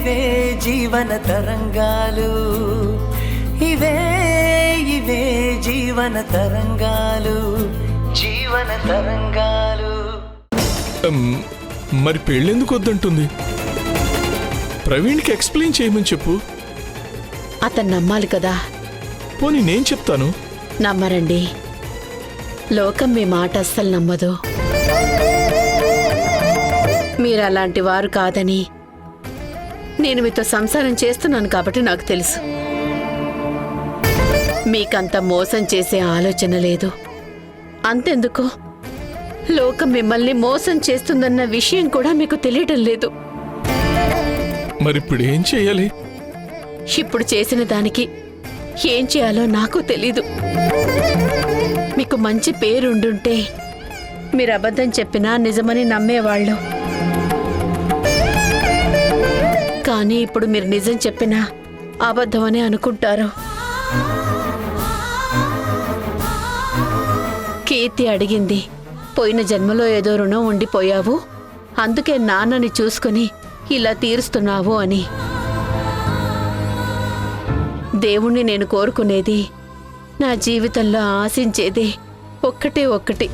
ఇవే జీవన తరంగాలు, ఇవే ఇవే జీవన తరంగాలు, జీవన తరంగాలు. మరి పెళ్ళెందుకు వద్దంటుంది? ప్రవీణ్కి ఎక్స్ప్లెయిన్ చేయమని చెప్పు. అతను నమ్మాలి కదా. పోనీ నేను చెప్తాను. నమ్మరండి, లోకం మీ మాట అస్సలు నమ్మదు. మీరు అలాంటి వారు కాదని నేను మీతో సంసారం చేస్తున్నాను కాబట్టి నాకు తెలుసు. మీకంత మోసం చేసే ఆలోచన లేదు. అంతెందుకు, లోకం మిమ్మల్ని మోసం చేస్తుందన్న విషయం కూడా మీకు తెలియటం లేదు. మరిప్పుడు ఏం చేయాలి? ఇప్పుడు చేసిన దానికి ఏం చేయాలో నాకు తెలీదు. మీకు మంచి పేరుండుంటే మీరు అబద్ధం చెప్పినా నిజమని నమ్మేవాళ్ళు. కానీ ఇప్పుడు మీరు నిజం చెప్పినా అబద్ధమని అనుకుంటారు. కీర్తి అడిగింది, పోయిన జన్మలో ఏదో రుణం ఉండిపోయావు, అందుకే నాన్నని చూసుకుని ఇలా తీరుస్తున్నావు అని. దేవుణ్ణి నేను కోరుకునేది, నా జీవితంలో ఆశించేది ఒక్కటే ఒక్కటి,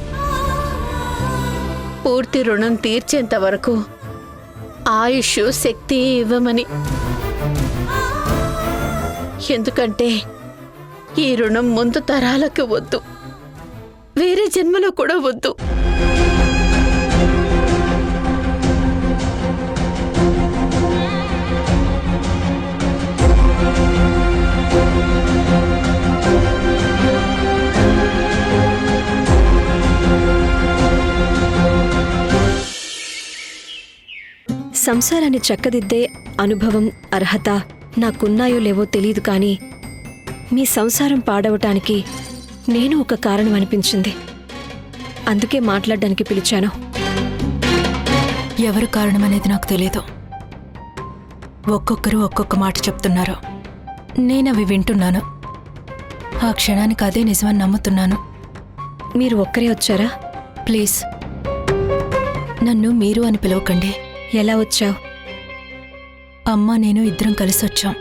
పూర్తి రుణం తీర్చేంత వరకు ఆయుష్ శక్తి ఇవ్వమని. ఎందుకంటే ఈ రుణం ముందు తరాలకు వద్దు, వేరే జన్మలో కూడా వద్దు. సంసారాన్ని చక్కదిద్దే అనుభవం, అర్హత నాకున్నాయో లేవో తెలీదు, కానీ మీ సంసారం పాడవటానికి నేను ఒక కారణం అనిపించింది. అందుకే మాట్లాడడానికి పిలిచాను. ఎవరు కారణమనేది నాకు తెలీదు. ఒక్కొక్కరు ఒక్కొక్క మాట చెప్తున్నారు. నేనవి వింటున్నాను. ఆ క్షణానికి అదే నిజమని నమ్ముతున్నాను. మీరు ఒక్కరే వచ్చారా? ప్లీజ్ నన్ను మీరు అని పిలవకండి. ఎలా వచ్చావు? అమ్మ నేను ఇద్దరం కలిసి వచ్చాం.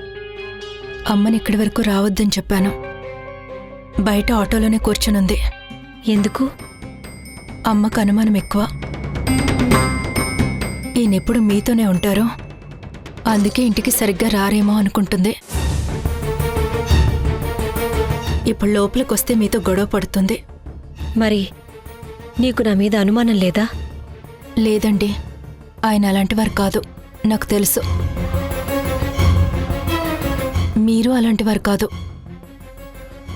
అమ్మని ఇక్కడి వరకు రావద్దని చెప్పాను. బయట ఆటోలోనే కూర్చునుంది. ఎందుకు? అమ్మకు అనుమానం ఎక్కువ. ఈయనెప్పుడు మీతోనే ఉంటారు, అందుకే ఇంటికి సరిగ్గా రారేమో అనుకుంటుంది. ఇప్పుడు లోపలికొస్తే మీతో గొడవ పడుతుంది. మరి నీకు నా మీద అనుమానం లేదా? లేదండి, ఆయన అలాంటివారు కాదు, నాకు తెలుసు. మీరు అలాంటివారు కాదు.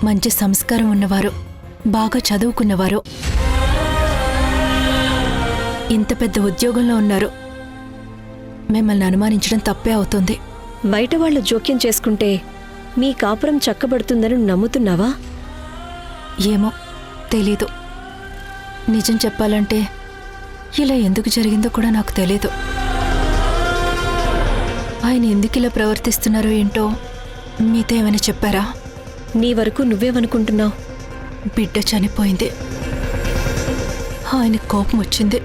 మంచి సంస్కారం ఉన్నవారు, బాగా చదువుకున్నవారు, ఇంత పెద్ద ఉద్యోగంలో ఉన్నారు. మిమ్మల్ని అనుమానించడం తప్పే అవుతుంది. బయట వాళ్ళు జోక్యం చేసుకుంటే మీ కాపురం చక్కబడుతుందని నమ్ముతున్నావా? ఏమో తెలీదు. నిజం చెప్పాలంటే ఇలా ఎందుకు జరిగిందో కూడా నాకు తెలీదు. ఆయన ఎందుకు ఇలా ప్రవర్తిస్తున్నారో ఏంటో మీతో ఏమైనా చెప్పారా? నీ వరకు నువ్వేమనుకుంటున్నావు? బిడ్డ చనిపోయింది, ఆయన కోపం వచ్చింది,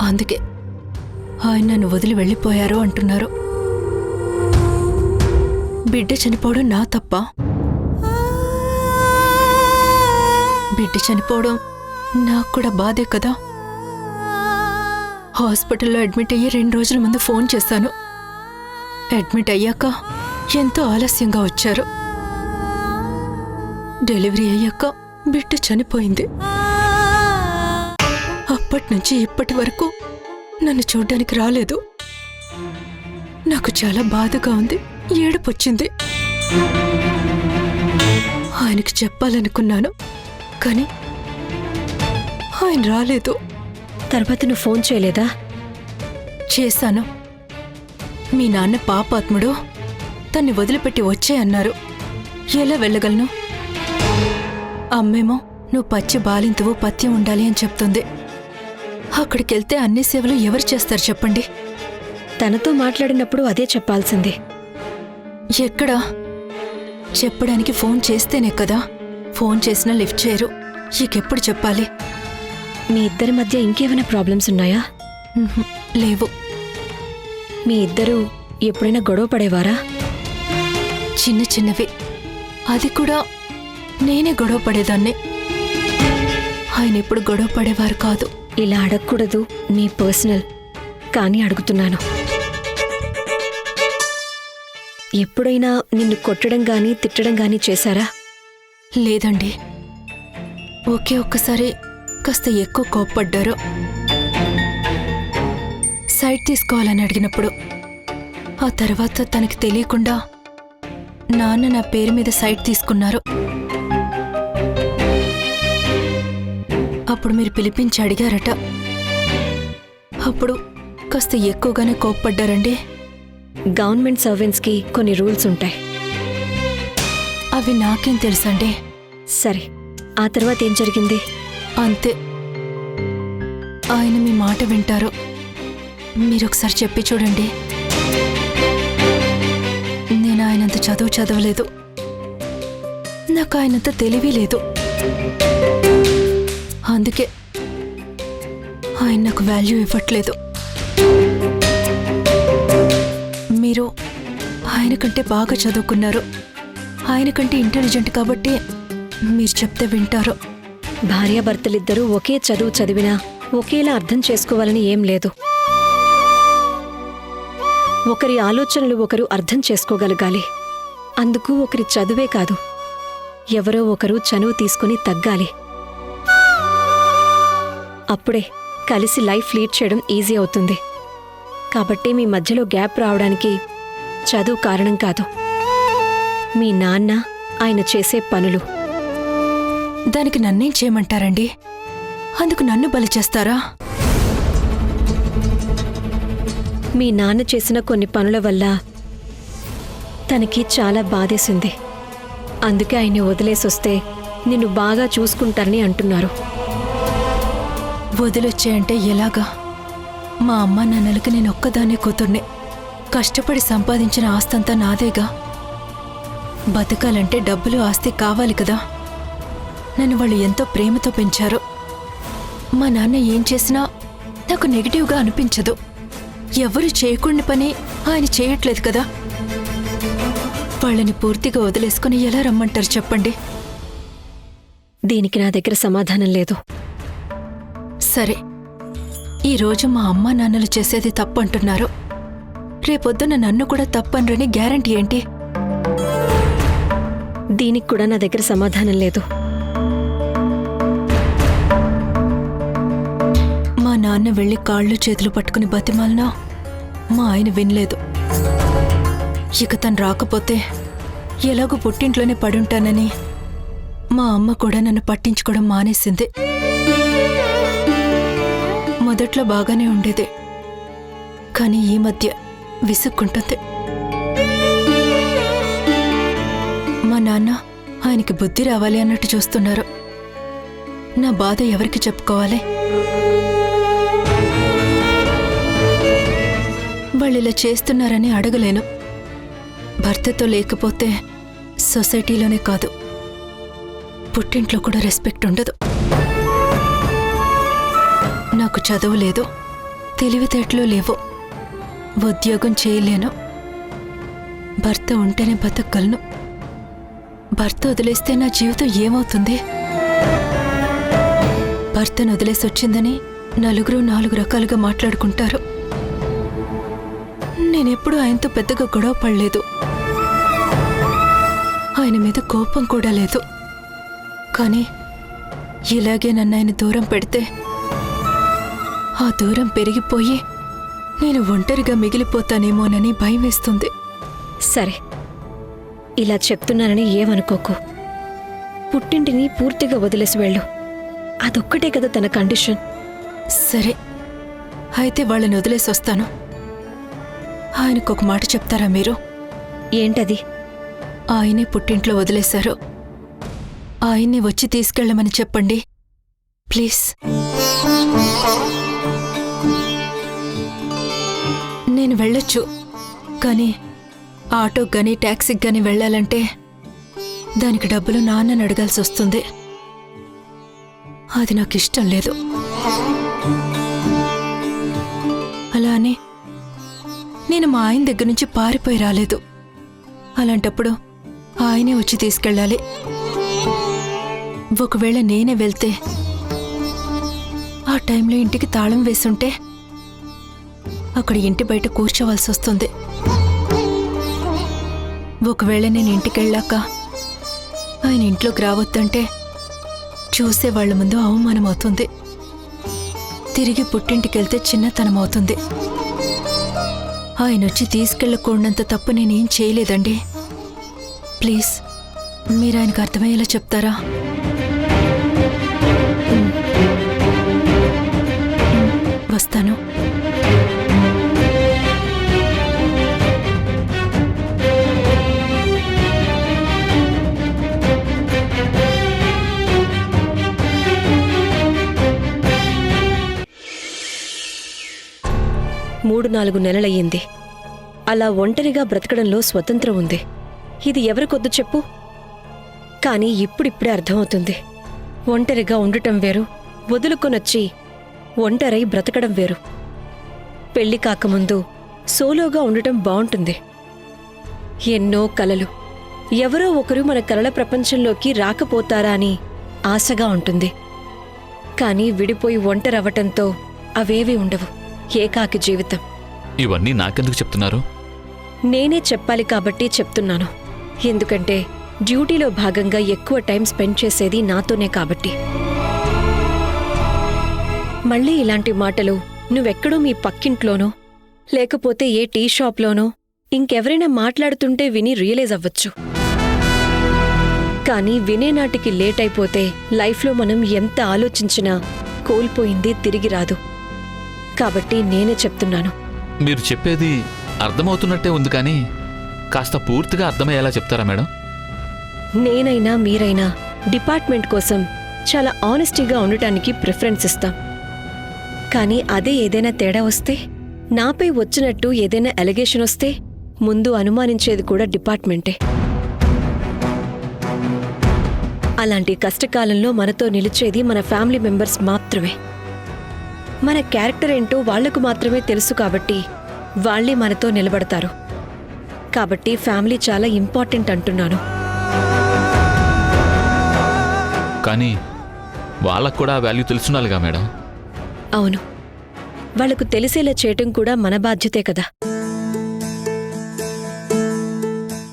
అందుకే ఆయన నన్ను వదిలి వెళ్ళిపోయారు అంటున్నారు. బిడ్డ చనిపోవడం నా తప్ప? బిడ్డ చనిపోవడం నాకు కూడా బాధే కదా. హాస్పిటల్లో అడ్మిట్ అయ్యి 2 రోజుల ముందు ఫోన్ చేశాను. అడ్మిట్ అయ్యాక ఎంతో ఆలస్యంగా వచ్చారు. డెలివరీ అయ్యాక బిడ్డ చనిపోయింది. అప్పటినుంచి ఇప్పటి వరకు నన్ను చూడ్డానికి రాలేదు. నాకు చాలా బాధగా ఉంది, ఏడుపొచ్చింది. ఆయనకు చెప్పాలనుకున్నాను, కానీ ఆయన రాలేదు. తర్వాత నువ్వు ఫోన్ చేయలేదా? చేశాను. మీ నాన్న పాపాత్ముడు, తన్ని వదిలిపెట్టి వచ్చే అన్నారు. ఎలా వెళ్ళగలను? అమ్మేమో నువ్వు పచ్చి బాలింతువు, పత్యం ఉండాలి అని చెప్తుంది. అక్కడికెళ్తే అన్ని సేవలు ఎవరు చేస్తారు చెప్పండి? తనతో మాట్లాడినప్పుడు అదే చెప్పాల్సింది. ఎక్కడా? చెప్పడానికి ఫోన్ చేస్తేనే కదా. ఫోన్ చేసినా లిఫ్ట్ చేయరు. ఇకెప్పుడు చెప్పాలి? మీ ఇద్దరి మధ్య ఇంకేమైనా ప్రాబ్లమ్స్ ఉన్నాయా? లేవు. మీ ఇద్దరూ ఎప్పుడైనా గొడవ పడేవారా? చిన్న చిన్నవి, అది కూడా నేనే గొడవ పడేదాన్ని. ఆయన ఎప్పుడు గొడవ పడేవారు కాదు. ఇలా అడగకూడదు, నీ పర్సనల్, కానీ అడుగుతున్నాను. ఎప్పుడైనా నిన్ను కొట్టడం గాని తిట్టడం గాని చేశారా? లేదండి. ఒకే ఒక్కసారి కాస్త ఎక్కువ కోప్పడ్డారు. సైట్ తీసుకోవాలని అడిగినప్పుడు. ఆ తర్వాత తనకి తెలియకుండా నాన్న నా పేరు మీద సైట్ తీసుకున్నారు. అప్పుడు మీరు పిలిపించి అడిగారట. అప్పుడు కాస్త ఎక్కువగానే కోప్పడ్డారండి. గవర్నమెంట్ సర్వెంట్స్కి కొన్ని రూల్స్ ఉంటాయి. అవి నాకేం తెలుసండి. సరే, ఆ తర్వాత ఏం జరిగింది? అంతే. ఆయన మీ మాట వింటారు. మీరొకసారి చెప్పి చూడండి. నేను ఆయనంత చదవలేదు. నాకు ఆయనంత తెలివి లేదు. అందుకే ఆయన నాకు వాల్యూ ఇవ్వట్లేదు. మీరు ఆయన కంటే బాగా చదువుకున్నారు. ఆయన కంటే ఇంటెలిజెంట్ కాబట్టి మీరు చెప్తే వింటారు. భార్యాభర్తలిద్దరూ ఒకే చదువు చదివినా ఒకేలా అర్థం చేసుకోవాలని ఏం లేదు. ఒకరి ఆలోచనలు ఒకరు అర్థం చేసుకోగలగాలి. అందుకు ఒకరి చదువే కాదు, ఎవరో ఒకరు చనువు తీసుకుని తగ్గాలి. అప్పుడే కలిసి లైఫ్ లీడ్ చేయడం ఈజీ అవుతుంది. కాబట్టి మీ మధ్యలో గ్యాప్ రావడానికి చదువు కారణం కాదు, మీ నాన్న ఆయన చేసే పనులు. దానికి నన్నేం చేయమంటారండి? అందుకు నన్ను బలి చేస్తారా? మీ నాన్న చేసిన కొన్ని పనుల వల్ల తనకి చాలా బాధేసింది. అందుకే ఆయన్ని వదిలేసొస్తే నిన్ను బాగా చూసుకుంటారని అంటున్నారు. వదిలొచ్చాయంటే ఎలాగా? మా అమ్మ నాన్నలకి నేను ఒక్కదాన్నే కూతుర్నే. కష్టపడి సంపాదించిన ఆస్తంతా నాదేగా. బతకాలంటే డబ్బులు ఆస్తి కావాలి కదా. నన్ను వాళ్ళు ఎంతో ప్రేమతో పెంచారు. మా నాన్న ఏం చేసినా నాకు నెగిటివ్గా అనిపించదు. ఎవరు చేయకూడని పని ఆయన చేయట్లేదు కదా. వాళ్ళని పూర్తిగా వదిలేసుకుని ఎలా రమ్మంటారు చెప్పండి? దీనికి నా దగ్గర సమాధానం లేదు. సరే, ఈరోజు మా అమ్మా నాన్నలు చేసేది తప్పంటున్నారు. రేపొద్దున నన్ను కూడా తప్పనరని గ్యారంటీ ఏంటి? దీనికి కూడా నా దగ్గర సమాధానం లేదు. మా నాన్న వెళ్ళి కాళ్ళు చేతులు పట్టుకుని బతిమాలినా మా ఆయన వినలేదు. ఇక తను రాకపోతే ఎలాగో పుట్టింట్లోనే పడుంటానని మా అమ్మ కూడా నన్ను పట్టించుకోవడం మానేసింది. మొదట్లో బాగానే ఉండేది, కానీ ఈ మధ్య విసుక్కుంటుంది. మా నాన్న ఆయనకి బుద్ధి రావాలి అన్నట్టు చూస్తున్నారు. నా బాధ ఎవరికి చెప్పుకోవాలి? వాళ్ళు ఇలా చేస్తున్నారని అడగలేను. భర్తతో లేకపోతే సొసైటీలోనే కాదు, పుట్టింట్లో కూడా రెస్పెక్ట్ ఉండదు. నాకు చదువు లేదు, తెలివితేటలు లేవు, ఉద్యోగం చేయలేను. భర్త ఉంటేనే బతకగలను. భర్త వదిలేస్తే నా జీవితం ఏమవుతుంది? భర్తను వదిలేసి వచ్చిందని నలుగురు 4 రకాలుగా మాట్లాడుకుంటారు. నేనెప్పుడు ఆయనతో పెద్దగా గొడవ పడలేదు. ఆయన మీద కోపం కూడా లేదు. కానీ ఇలాగే నన్ను ఆయన దూరం పెడితే ఆ దూరం పెరిగిపోయి నేను ఒంటరిగా మిగిలిపోతానేమోనని భయం వేస్తుంది. సరే, ఇలా చెప్తున్నానని ఏమనుకోకు. పుట్టింటిని పూర్తిగా వదిలేసి వెళ్ళు. అదొక్కటే కదా తన కండిషన్. సరే, అయితే వాళ్ళని వదిలేసి వస్తాను. ఆయనకొక మాట చెప్తారా మీరు? ఏంటది? ఆయనే పుట్టింట్లో వదిలేశారు. ఆయన్ని వచ్చి తీసుకెళ్ళమని చెప్పండి ప్లీజ్. నేను వెళ్ళొచ్చు, కానీ ఆటోకి గానీ ట్యాక్సీకి గానీ వెళ్ళాలంటే దానికి డబ్బులు నాన్నని అడగాల్సి వస్తుంది. అది నాకు ఇష్టం లేదు. అలానే నేను మా ఆయన దగ్గర నుంచి పారిపోయి రాలేదు. అలాంటప్పుడు ఆయనే వచ్చి తీసుకెళ్ళాలి. ఒకవేళ నేనే వెళ్తే ఆ టైంలో ఇంటికి తాళం వేసుంటే అక్కడ ఇంటి బయట కూర్చోవలసి వస్తుంది. ఒకవేళ నేను ఇంటికెళ్ళాక ఆయన ఇంట్లోకి రావద్దంటే చూసే వాళ్ళ ముందు అవమానం అవుతుంది. తిరిగి పుట్టింటికెళ్తే చిన్నతనం అవుతుంది. ఆయన వచ్చి తీసుకెళ్ళకూడనంత తప్పు నేనేం చేయలేదండి. ప్లీజ్ మీరు ఆయనకు అర్థమయ్యేలా చెప్తారా? వస్తాను. మూడు 4 నెలలయ్యింది. అలా ఒంటరిగా బ్రతకడంలో స్వతంత్రం ఉంది. ఇది ఎవరికొద్దు చెప్పు? కానీ ఇప్పుడిప్పుడే అర్థమవుతుంది. ఒంటరిగా ఉండటం వేరు, వదులుకొనొచ్చి ఒంటరై బ్రతకడం వేరు. పెళ్లి కాకముందు సోలోగా ఉండటం బావుంటుంది. ఎన్నో కలలు, ఎవరో ఒకరు మన కలల ప్రపంచంలోకి రాకపోతారా అని ఆశగా ఉంటుంది. కానీ విడిపోయి ఒంటరవ్వటంతో అవేవీ ఉండవు. ఏకాకి జీవితం. ఇవన్నీ నాకెందుకు చెప్తున్నారు? నేనే చెప్పాలి కాబట్టి చెప్తున్నాను. ఎందుకంటే డ్యూటీలో భాగంగా ఎక్కువ టైం స్పెండ్ చేసేది నాతోనే కాబట్టి. మళ్ళీ ఇలాంటి మాటలు నువ్వెక్కడో మీ పక్కింట్లోనో లేకపోతే ఏ టీ షాప్లోనో ఇంకెవరైనా మాట్లాడుతుంటే విని రియలైజ్ అవ్వచ్చు. కానీ వినేనాటికి లేట్ అయిపోతే లైఫ్లో మనం ఎంత ఆలోచించినా కోల్పోయింది తిరిగి రాదు. కాబట్టి నేనే చెప్తున్నాను. మీరు చెప్పేది అర్థమవుతున్నట్టే ఉంది, కానీ కాస్త పూర్తిగా అర్థమయ్యేలా చెప్తారా మేడం? నేనైనా మీరైనా డిపార్ట్మెంట్ కోసం చాలా ఆనెస్టీగా ఉండటానికి ప్రిఫరెన్స్ ఇస్తాం. కానీ అదే ఏదైనా తేడా వస్తే, నాపై వచ్చినట్టు ఏదైనా అలిగేషన్ వస్తే ముందు అనుమానించేది కూడా డిపార్ట్మెంటే. అలాంటి కష్టకాలంలో మనతో నిలిచేది మన ఫ్యామిలీ మెంబర్స్ మాత్రమే. మన క్యారెక్టర్ ఏంటో వాళ్లకు మాత్రమే తెలుసు కాబట్టి వాళ్లే మనతో నిలబడతారు. కాబట్టి ఫ్యామిలీ చాలా ఇంపార్టెంట్ అంటున్నాను. కానీ వాళ్ళకు కూడా వాల్యూ తెలుసుండాలిగా మేడం? అవును, వాళ్లకు తెలిసేలా చేయటం కూడా మన బాధ్యతే కదా.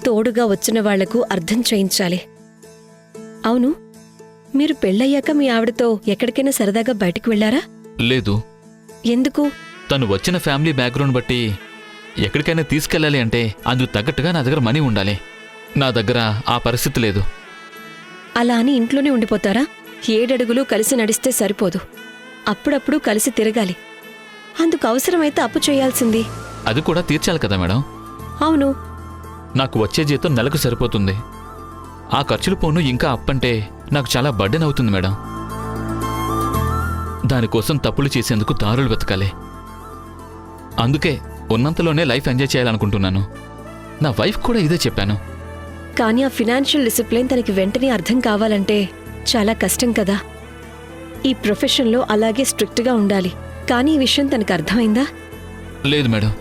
తోడుగా వచ్చిన వాళ్లకు అర్థం చేయించాలి. అవును, మీరు పెళ్ళయ్యాక మీ ఆవిడతో ఎక్కడికైనా సరదాగా బయటికి వెళ్లారా? లేదు. ఎందుకు? తను వచ్చిన ఫ్యామిలీ బ్యాక్గ్రౌండ్ బట్టి ఎక్కడికైనా తీసుకెళ్ళాలి అంటే అందుకు తగ్గట్టుగా నా దగ్గర మనీ ఉండాలి. నా దగ్గర ఆ పరిస్థితి లేదు. అలా అని ఇంట్లోనే ఉండిపోతారా? 7 అడుగులు కలిసి నడిస్తే సరిపోదు. అప్పుడప్పుడు కలిసి తిరగాలి. అందుకు అవసరమైతే అప్పు చేయాల్సింది. అది కూడా తీర్చాలి కదా మేడం? అవును. నాకు వచ్చే జీతం నెలకు సరిపోతుంది. ఆ ఖర్చులు పోను ఇంకా అప్పంటే నాకు చాలా బర్డెన్ అవుతుంది మేడం. దానికోసం తప్పులు చేసేందుకు దారులు వెతకాలి. అందుకే ఉన్నంతలోనే లైఫ్ ఎంజాయ్ చేయాలనుకుంటున్నాను. నా వైఫ్ కూడా ఇదే చెప్పాను. కానీ ఆ ఫినాన్షియల్ డిసిప్లిన్ తనకి వెంటనే అర్థం కావాలంటే చాలా కష్టం కదా. ఈ ప్రొఫెషన్లో అలాగే స్ట్రిక్ట్గా ఉండాలి. కానీ ఈ విషయం తనకు అర్థమైందా? లేదు మేడం.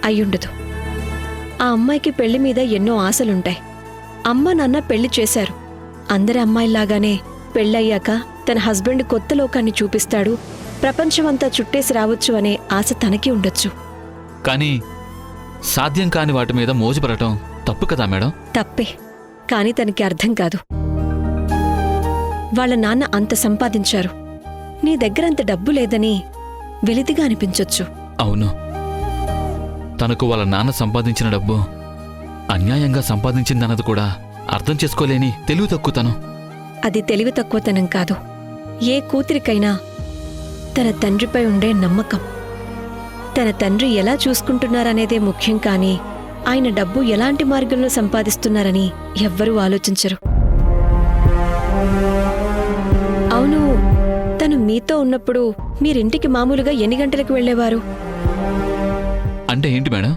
అయ్యుండదు. ఆ అమ్మాయికి పెళ్లి మీద ఎన్నో ఆశలుంటాయి. అమ్మ నాన్న పెళ్లి చేశారు. అందరి అమ్మాయిల్లాగానే పెళ్ళయ్యాక తన హస్బెండ్ కొత్త లోకాన్ని చూపిస్తాడు, ప్రపంచమంతా చుట్టేసి రావచ్చు అనే ఆశ తనకి ఉండొచ్చు. కానీ సాధ్యం కాని వాటి మీద మోజుపడటం తప్పు కదా మేడం? తప్పే. కాని తనకి అర్థం కాదు. వాళ్ళ నాన్న అంత సంపాదించారు, నీ దగ్గరంత డబ్బు లేదని వెలితిగా అనిపించొచ్చు. అవును, తనకు వాళ్ళ నాన్న సంపాదించిన డబ్బు అన్యాయంగా సంపాదించిందన్నది కూడా అర్థం చేసుకోలేని తెలివి తక్కువతనం. అది తెలివి తక్కువతనం కాదు. ఏ కూతురికైనా తన తండ్రిపై ఉండే నమ్మకం. తన తండ్రి ఎలా చూసుకుంటున్నారనేదే ముఖ్యం. కానీ ఆయన డబ్బు ఎలాంటి మార్గంలో సంపాదిస్తున్నారని ఎవ్వరూ ఆలోచించరు. అవును, తను మీతో ఉన్నప్పుడు మీరింటికి మామూలుగా ఎన్ని గంటలకు వెళ్లేవారు? అంటే ఏంటి మేడం?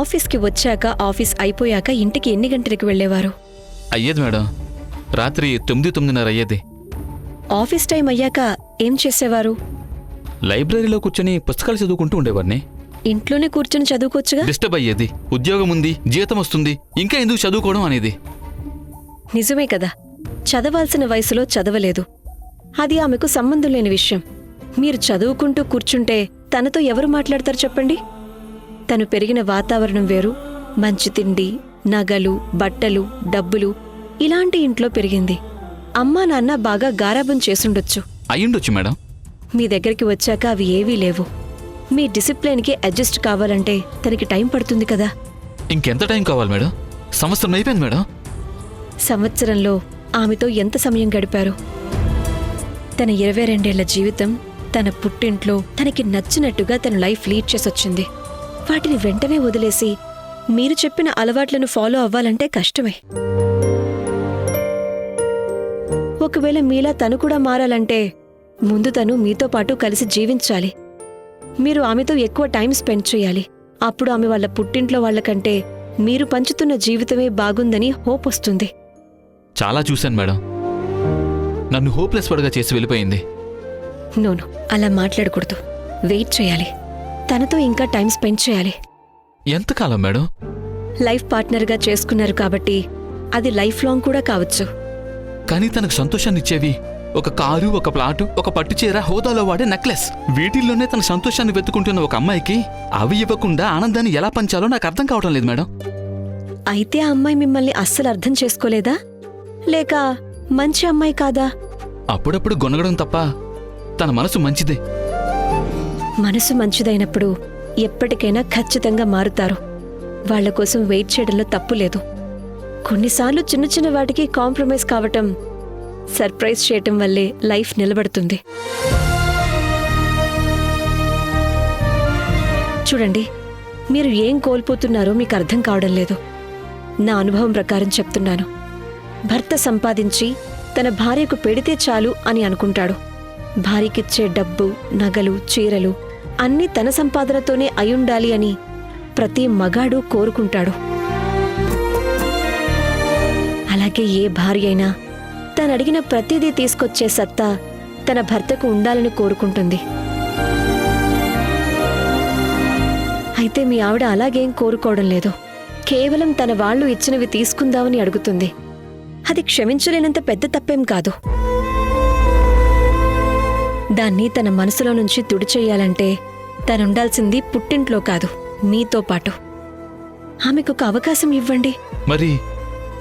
ఆఫీస్కి వచ్చాక, ఆఫీస్ అయిపోయాక ఇంటికి ఎన్ని గంటలకు వెళ్లేవారు? అయ్యేది మేడం, రాత్రి 9-9:30 అయ్యేది. ఆఫీస్ టైం అయ్యాక ఏం చేసేవారు? లైబ్రరీలో కూర్చొని పుస్తకాలు చదువుకుంటూ ఉండేవాడిని. ఇంట్లోనే కూర్చొని చదువుకోవచ్చుగా. డిస్టర్బ్ అయ్యేది. ఉద్యోగం ఉంది, జీతం వస్తుంది, ఇంకా ఎందుకు చదువుకోవడం అనేది. నిజమే కదా, చదవాల్సిన వయసులో చదవలేదు. అది ఆమెకు సంబంధం లేని విషయం. మీరు చదువుకుంటూ కూర్చుంటే తనతో ఎవరు మాట్లాడతారు చెప్పండి? తను పెరిగిన వాతావరణం వేరు. మంచి తిండి, నగలు, బట్టలు, డబ్బులు ఇలాంటి ఇంట్లో పెరిగింది. అమ్మా నాన్న బాగా గారాబం చేసుండొచ్చు. అయ్యుండొచ్చు మేడం. మీ దగ్గరికి వచ్చాక అవి ఏవీ లేవు. మీ డిసిప్లిన్కి అడ్జస్ట్ కావాలంటే తనకి టైం పడుతుంది కదా. ఇంకెంత టైం కావాలి మేడం? సంవత్సరం అయిపోయింది మేడం. సంవత్సరంలో ఆమెతో ఎంత సమయం గడిపారు? తన 22 జీవితం తన పుట్టింట్లో తనకి నచ్చినట్టుగా తన లైఫ్ లీడ్ చేసొచ్చింది. వాటిని వెంటనే వదిలేసి మీరు చెప్పిన అలవాట్లను ఫాలో అవ్వాలంటే కష్టమే. ఒకవేళ మీలా తను కూడా మారాలంటే ముందు తను మీతో పాటు కలిసి జీవించాలి. మీరు ఆమెతో ఎక్కువ టైం స్పెండ్ చేయాలి. అప్పుడు ఆమె వాళ్ళ పుట్టింట్లో వాళ్ళకంటే మీరు పంచుతున్న జీవితమే బాగుందని హోప్ వస్తుంది. చాలా చూశాను మేడం. నన్ను హోప్లెస్ పడగా చేసి వెళ్ళిపోయింది. నోను, అలా మాట్లాడకూడదు. వెయిట్ చేయాలి. తనతో ఇంకా టైం స్పెండ్ చేయాలి. ఎంతకాలం మేడం? లైఫ్ పార్ట్నర్గా చేసుకున్నారు కాబట్టి అది లైఫ్ లాంగ్ కూడా కావచ్చు. కానీ తనకు సంతోషాన్ని ఇచ్చేవి ఒక కారు, ఒక ప్లాటు, ఒక పట్టుచీర, హోదాలో వాడే నెక్లెస్. వీటిల్లోనే తన సంతోషాన్ని వెతుకుంటున్న ఒక అమ్మాయికి అవి ఇవ్వకుండా ఆనందాన్ని ఎలా పంచాలో నాకు అర్థం కావడం లేదు మేడం. అయితే ఆ అమ్మాయి మిమ్మల్ని అస్సలు అర్థం చేసుకోలేదా? లేక మంచి అమ్మాయి కాదా? అప్పుడప్పుడు గొనగడం తప్ప తన మనసు మంచిదే. మనసు మంచిదైనప్పుడు ఎప్పటికైనా ఖచ్చితంగా మారుతారు. వాళ్ల కోసం వెయిట్ చేయడంలో తప్పు లేదు. కొన్నిసార్లు చిన్న చిన్న వాటికి కాంప్రమైజ్ కావటం, సర్ప్రైజ్ చేయటం వల్లే లైఫ్ నిలబడుతుంది. చూడండి, మీరు ఏం కోల్పోతున్నారో మీకు అర్థం కావడం లేదు. నా అనుభవం ప్రకారం చెప్తున్నాను. భర్త సంపాదించి తన భార్యకు పెడితే చాలు అని అనుకుంటాడు. భార్యకిచ్చే డబ్బు, నగలు, చీరలు అన్నీ తన సంపాదనతోనే అయుండాలి అని ప్రతి మగాడు కోరుకుంటాడు. అలాగే ఏ భార్య అయినా తనడిగిన ప్రతిదీ తీసుకొచ్చే సత్తా తన భర్తకు ఉండాలని కోరుకుంటుంది. అయితే మీ ఆవిడ అలాగేం కోరుకోవడం లేదు. కేవలం తన వాళ్ళు ఇచ్చినవి తీసుకుందామని అడుగుతుంది. అది క్షమించలేనంత పెద్ద తప్పేం కాదు. దాన్ని తన మనసులో నుంచి తుడిచెయ్యాలంటే తనుండాల్సింది పుట్టింట్లో కాదు, మీతో పాటు. ఆమెకొక అవకాశం ఇవ్వండి. మరి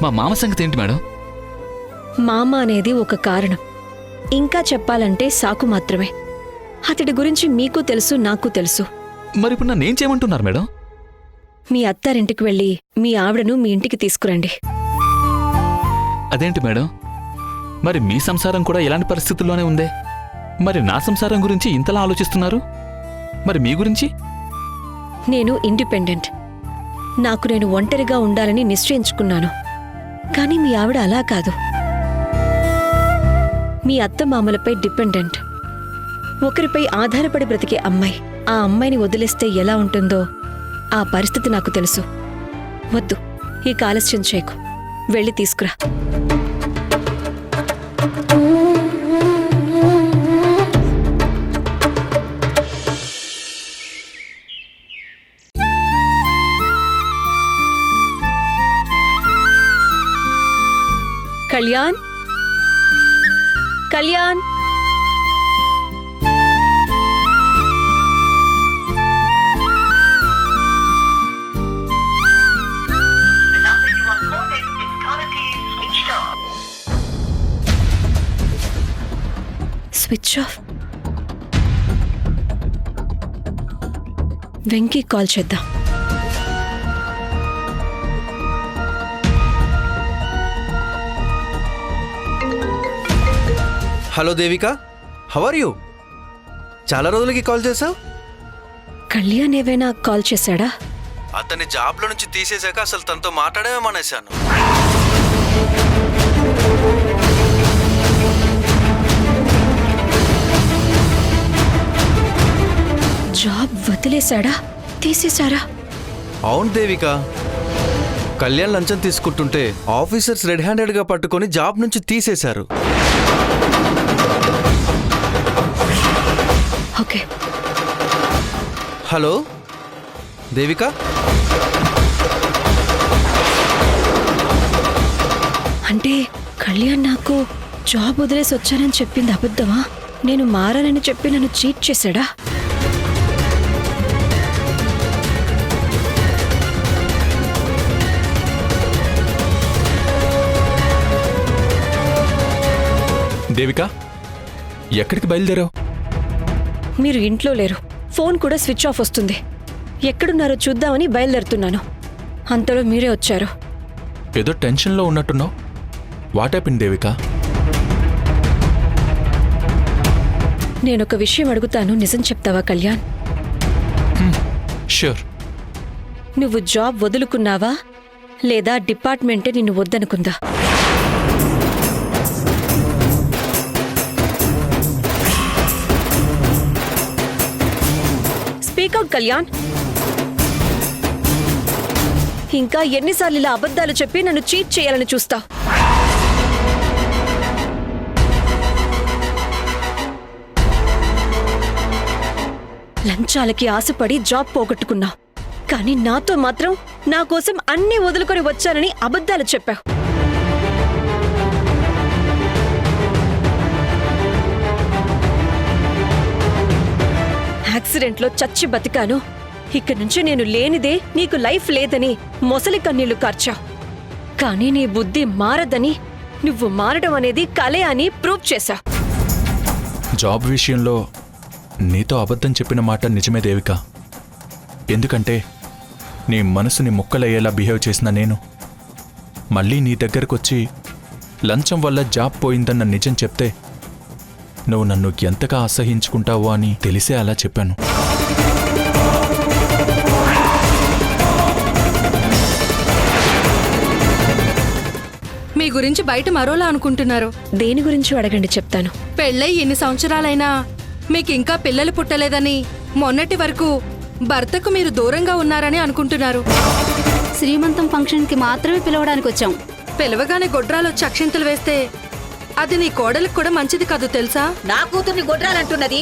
మా మామ సంగతి ఏంటి మేడం? మామ అనేది ఒక కారణం. ఇంకా చెప్పాలంటే సాకు మాత్రమే. అతడి గురించి మీకు తెలుసు, నాకు తెలుసు. మరి ఇప్పుడు నన్నేం చేయమంటున్నారు మేడం? మీ అత్తారింటికి వెళ్ళి మీ ఆవిడను మీ ఇంటికి తీసుకురండి. అదేంటి మేడం? మరి మీ సంసారం కూడా ఇలాంటి పరిస్థితుల్లోనే ఉందే. మరి నా సంసారం గురించి ఇంతలా ఆలోచిస్తున్నారు. మరి మీ గురించి? నేను ఇండిపెండెంట్. నాకు నేను ఒంటరిగా ఉండాలని నిశ్చయించుకున్నాను. కానీ మీ ఆవిడ అలా కాదు. మీ అత్తమామలపై డిపెండెంట్. ఒకరిపై ఆధారపడి బ్రతికే అమ్మాయి. ఆ అమ్మాయిని వదిలేస్తే ఎలా ఉంటుందో ఆ పరిస్థితి నాకు తెలుసు. వద్దు, ఇక ఆలస్యం చేయకు. వెళ్ళి తీసుకురా. Kalyan, Kalyan, switch off. Venky call చేద్దాం. Hello Devika, how are you? చాలా రోజులకి కాల్ చేసావు. కళ్యాణ్ ఏవైనా కాల్ చేశాడా? అతన్ని జాబ్లో నుంచి తీసేశాక అసలు తనతో మాట్లాడమే మానేశాను. జాబ్ వదిలేశాడా? తీసేశారా? అవును దేవిక, కళ్యాణ్ లంచం తీసుకుంటుంటే ఆఫీసర్స్ రెడ్ హ్యాండెడ్గా పట్టుకొని జాబ్ నుంచి తీసేశారు. ఓకే. హలో, దేవిక అంటే కళ్యాణ్ నాకు జాబ్ వదిలేసి వచ్చానని చెప్పింది అబద్ధమా? నేను మారాలని చెప్పి నన్ను చీట్ చేశాడా? దేవిక ఎక్కడికి బయలుదేరావు? మీరు ఇంట్లో లేరు, ఫోన్ కూడా స్విచ్ ఆఫ్ వస్తుంది. ఎక్కడున్నారో చూద్దామని బయలుదేరుతున్నాను. అంతలో మీరే వచ్చారు. ఏదో టెన్షన్లో ఉన్నట్టున్నావు. What happened Devika? నేనొక విషయం అడుగుతాను, నిజం చెప్తావా కళ్యాణ్? ష్యూర్. నువ్వు జాబ్ వదులుకున్నావా లేదా డిపార్ట్మెంటే నిన్ను వద్దనుకుందా? Speak out Kalyan. ఇంకా ఎన్నిసార్లు ఇలా అబద్ధాలు చెప్పి నన్ను చీట్ చేయాలని చూస్తా? లంచాలకి ఆశపడి జాబ్ పోగొట్టుకున్నావు, కానీ నాతో మాత్రం నా కోసం అన్నీ వదులుకొని వచ్చానని అబద్ధాలు చెప్పావు. యాక్సిడెంట్లో చచ్చి బతికాను, ఇక నుంచి నేను లేనిదే నీకు లైఫ్ లేదని మొసలి కన్నీళ్లు కార్చావు. కానీ నీ బుద్ధి మారదని, నువ్వు మారడం అనేది కలే అని ప్రూవ్ చేశావు. జాబ్ విషయంలో నీతో అబద్ధం చెప్పిన మాట నిజమే దేవిక. ఎందుకంటే నీ మనసుని ముక్కలయ్యేలా బిహేవ్ చేసిన నేను మళ్ళీ నీ దగ్గరకొచ్చి లంచం వల్ల జాబ్ పోయిందన్న నిజం చెప్తే నువ్వు నన్ను ఎంతగా అసహించుకుంటావో అని తెలిసే అలా చెప్పాను. మీ గురించి బయట మరోలా అనుకుంటున్నారు. దేని గురించి అడగండి, చెప్తాను. పెళ్ళై ఎన్ని సంవత్సరాలైనా మీకింకా పిల్లలు పుట్టలేదని, మొన్నటి వరకు భర్తకు మీరు దూరంగా ఉన్నారని అనుకుంటున్నారు. శ్రీమంతం ఫంక్షన్కి మాత్రమే పిలవడానికి వచ్చాం. పిలవగానే గొడ్రాలు అక్షింతలు వేస్తే అది నీ కోడలకు కూడా మంచిది కాదు తెలుసా? నా కూతుర్ని గొడ్రాలంటున్నది